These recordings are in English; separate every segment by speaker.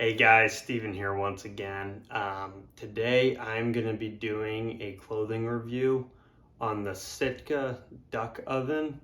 Speaker 1: Hey guys, Steven here once again. Today I'm going to be doing a clothing review on the Sitka Duck oven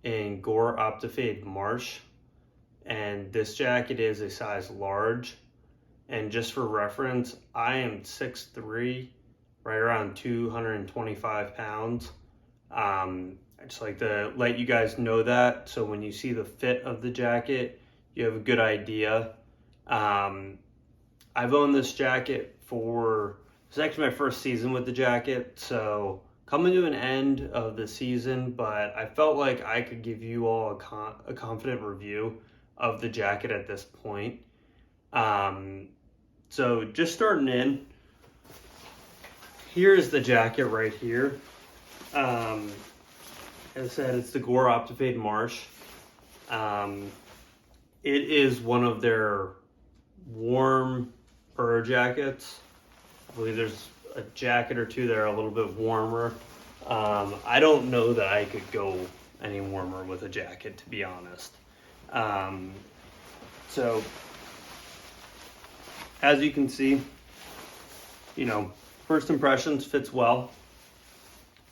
Speaker 1: in Gore Optifade Marsh. And this jacket is a size large. And just for reference, I am 6'3", right around 225 pounds. I just like to let you guys know that, so when you see the fit of the jacket, you have a good idea. I've owned this jacket it's actually my first season with the jacket, so coming to an end of the season, but I felt like I could give you all a confident review of the jacket at this point. So just starting in, here's the jacket right here. As I said, it's the Gore Optifade Marsh. It is one of their warm jackets. I believe there's a jacket or two that are a little bit warmer. I don't know that I could go any warmer with a jacket, to be honest. So as you can see, first impressions, fits well.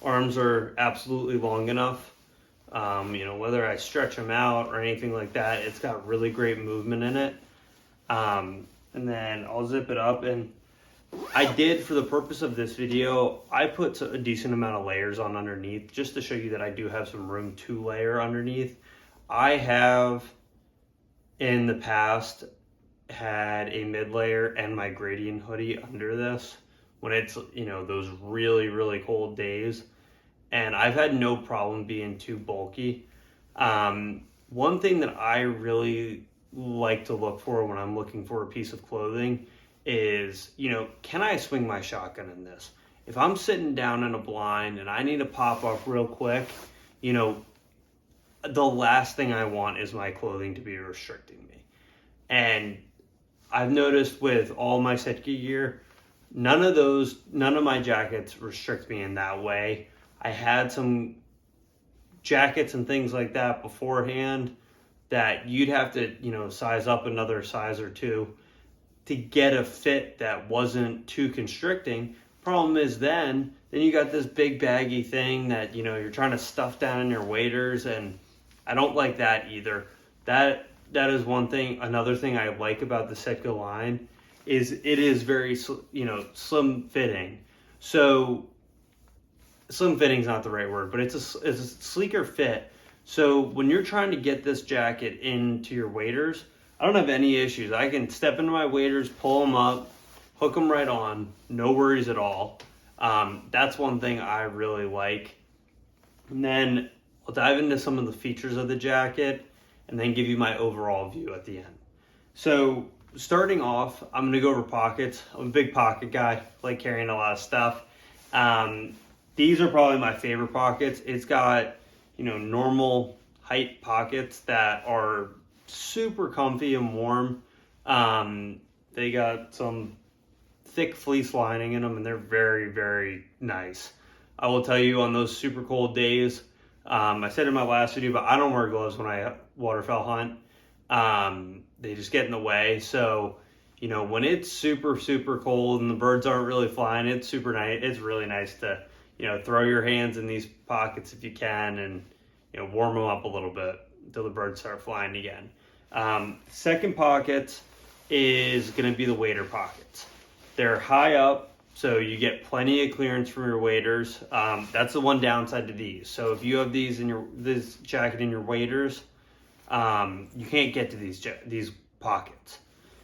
Speaker 1: Arms are absolutely long enough. Whether I stretch them out or anything like that, it's got really great movement in it. And then I'll zip it up, and I did, for the purpose of this video, I put a decent amount of layers on underneath just to show you that I do have some room to layer underneath. I have in the past had a mid layer and my gradient hoodie under this when it's those really cold days, and I've had no problem being too bulky. One thing that I really like to look for when I'm looking for a piece of clothing is, can I swing my shotgun in this? If I'm sitting down in a blind and I need to pop up real quick, the last thing I want is my clothing to be restricting me. And I've noticed with all my Sitka gear, none of my jackets restrict me in that way. I had some jackets and things like that beforehand that you'd have to, size up another size or two to get a fit that wasn't too constricting. Problem is then you got this big baggy thing that, you're trying to stuff down in your waders, and I don't like that either. That is one thing. Another thing I like about the Sitka line is it is very, slim fitting. So slim fitting is not the right word, but it's a sleeker fit. So when you're trying to get this jacket into your waders, I don't have any issues. I can step into my waders, pull them up, hook them right on, no worries at all. That's one thing I really like. And then I'll dive into some of the features of the jacket and then give you my overall view at the end. So starting off, I'm going to go over pockets. I'm a big pocket guy, I like carrying a lot of stuff. These are probably my favorite pockets. It's got normal height pockets that are super comfy and warm. They got some thick fleece lining in them, and they're very nice. I will tell you, on those super cold days, I said in my last video, but I don't wear gloves when I waterfowl hunt. They just get in the way. So, when it's super cold and the birds aren't really flying, it's super nice. It's really nice to throw your hands in these pockets if you can, and warm them up a little bit until the birds start flying again. Second pocket is going to be the wader pockets. They're high up, so you get plenty of clearance from your waders. That's the one downside to these. So if you have this jacket in your waders, you can't get to these pockets.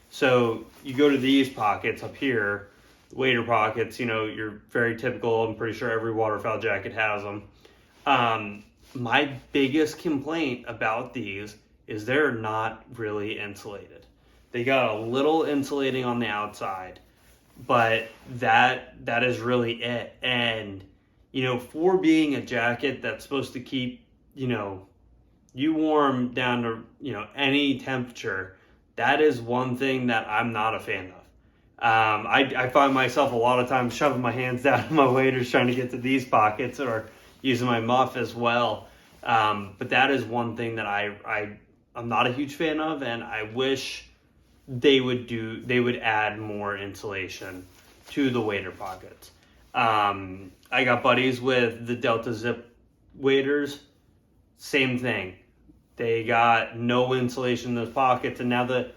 Speaker 1: So you go to these pockets up here, wader pockets, you're very typical. I'm pretty sure every waterfowl jacket has them. My biggest complaint about these is they're not really insulated. They got a little insulating on the outside, but that is really it. And, for being a jacket that's supposed to keep, you warm down to, any temperature, that is one thing that I'm not a fan of. I find myself a lot of times shoving my hands down in my waders trying to get to these pockets, or using my muff as well. But that is one thing that I'm not a huge fan of, and I wish they would add more insulation to the wader pockets. I got buddies with the Delta Zip waders, same thing. They got no insulation in those pockets, and now the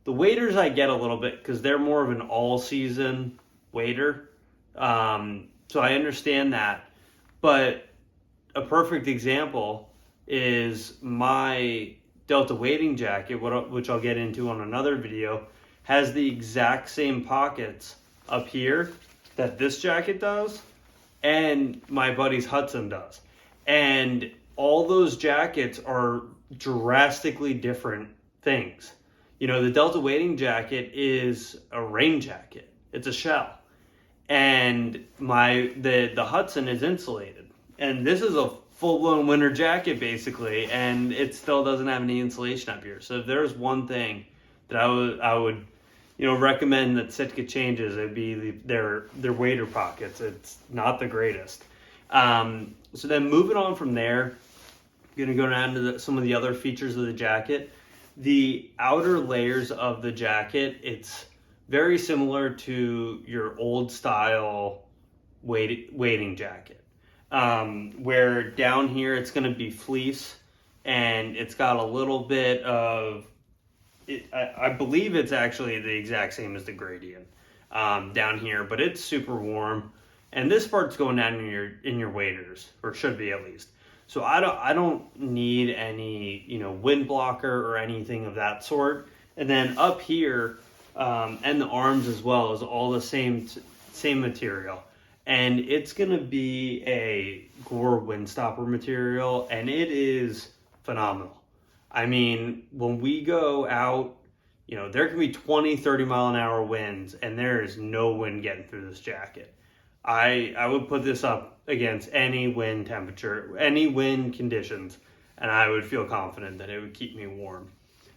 Speaker 1: waders I get a little bit because they're more of an all-season wader. So I understand that, but a perfect example is my Delta wading jacket, which I'll get into on another video, has the exact same pockets up here that this jacket does, and my buddy's Hudson does. And all those jackets are drastically different things. You know, the Delta wading jacket is a rain jacket. It's a shell. And the Hudson is insulated. And this is a full-blown winter jacket, basically, and it still doesn't have any insulation up here. So if there's one thing that I would recommend that Sitka changes, it'd be their wader pockets. It's not the greatest. So then moving on from there, I'm going to go down to some of the other features of the jacket. The outer layers of the jacket, it's very similar to your old style wading jacket, where down here it's going to be fleece, and it's got a little bit of, I believe it's actually the exact same as the gradient down here, but it's super warm, and this part's going down in your waders, or should be at least. So I don't need any wind blocker or anything of that sort. And then up here, and the arms as well, is all the same material, and it's gonna be a Gore windstopper material, and it is phenomenal. I mean, when we go out, there can be 20-30 mile an hour winds, and there is no wind getting through this jacket. I would put this up against any wind temperature, any wind conditions, and I would feel confident that it would keep me warm.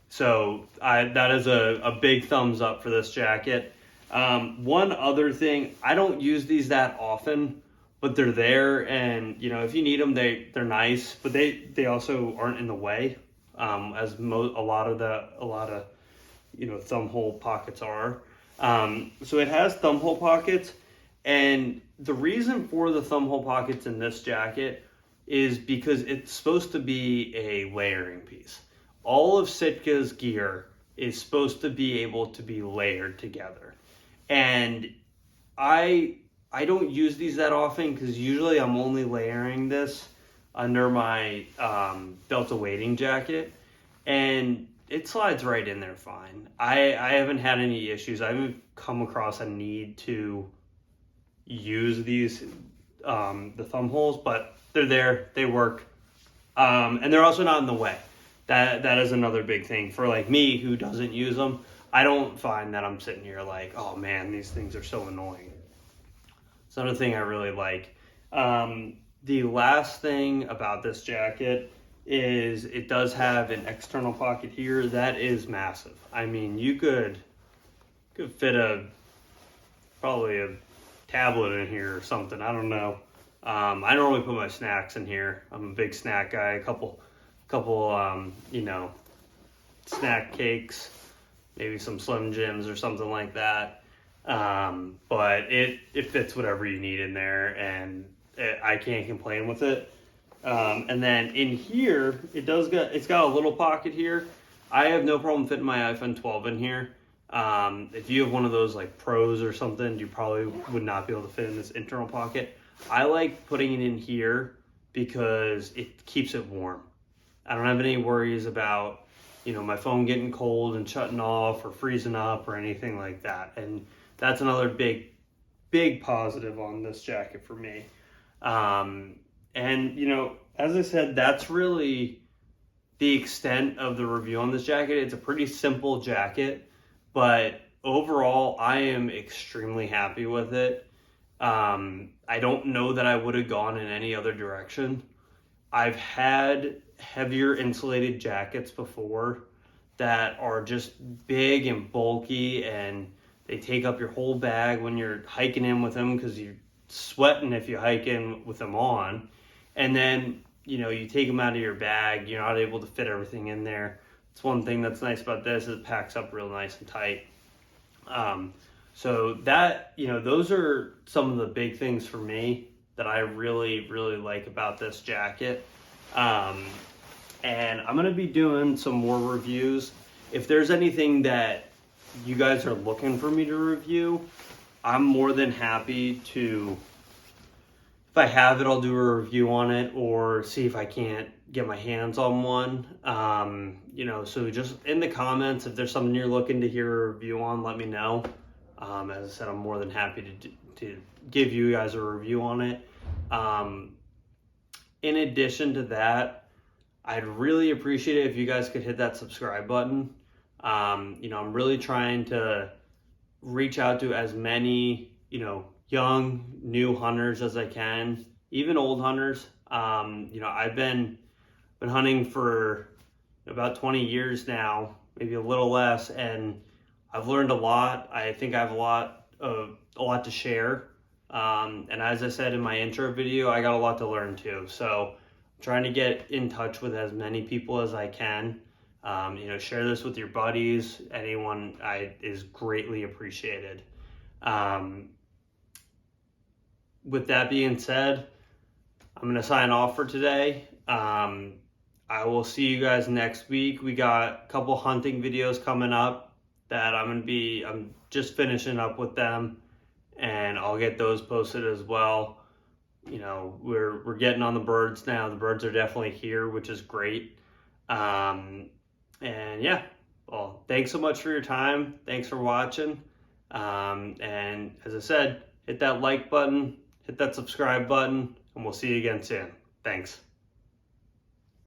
Speaker 1: So that is a big thumbs up for this jacket. One other thing, I don't use these that often, but they're there, and if you need them, they're nice, but they also aren't in the way, as a lot of thumb hole pockets are. So it has thumb hole pockets, and the reason for the thumb hole pockets in this jacket is because it's supposed to be a layering piece. All of Sitka's gear is supposed to be able to be layered together. And I don't use these that often because usually I'm only layering this under my Delta wading jacket, and it slides right in there fine. I haven't had any issues. I haven't come across a need to use these, the thumb holes, but they're there, they work, and they're also not in the way. That is another big thing for like me who doesn't use them. I don't find that I'm sitting here like, oh man, these things are so annoying. It's another thing I really like. The last thing about this jacket is it does have an external pocket here that is massive. I mean, you could fit probably a tablet in here or something. I don't know. I normally put my snacks in here. I'm a big snack guy. A couple snack cakes, maybe some Slim Jims or something like that. But it fits whatever you need in there, and I can't complain with it. And then in here, it's got a little pocket here. I have no problem fitting my iPhone 12 in here. If you have one of those like Pros or something, you probably would not be able to fit in this internal pocket. I like putting it in here because it keeps it warm. I don't have any worries about, my phone getting cold and shutting off or freezing up or anything like that. And that's another big positive on this jacket for me. And, as I said, that's really the extent of the review on this jacket. It's a pretty simple jacket, but overall, I am extremely happy with it. I don't know that I would have gone in any other direction. I've had heavier insulated jackets before that are just big and bulky, and they take up your whole bag when you're hiking in with them because you're sweating if you hike in with them on. And then, you take them out of your bag, you're not able to fit everything in there. It's one thing that's nice about this, is it packs up real nice and tight. So that, those are some of the big things for me that I really, really like about this jacket. And I'm going to be doing some more reviews. If there's anything that you guys are looking for me to review, I'm more than happy to, if I have it, I'll do a review on it, or see if I can't get my hands on one. So just in the comments, if there's something you're looking to hear a review on, let me know. As I said, I'm more than happy to give you guys a review on it. In addition to that, I'd really appreciate it if you guys could hit that subscribe button. I'm really trying to reach out to as many, young, new hunters as I can, even old hunters. I've been hunting for about 20 years now, maybe a little less, and I've learned a lot. I think I have a lot to share. And as I said in my intro video, I got a lot to learn too. So I'm trying to get in touch with as many people as I can. Share this with your buddies. Anyone is greatly appreciated. With that being said, I'm going to sign off for today. I will see you guys next week. We got a couple hunting videos coming up that I'm just finishing up with them, and I'll get those posted as well. We're getting on the birds now. The birds are definitely here, which is great. And yeah, well, thanks so much for your time. Thanks for watching. And as I said, hit that like button, hit that subscribe button, and we'll see you again soon. Thanks.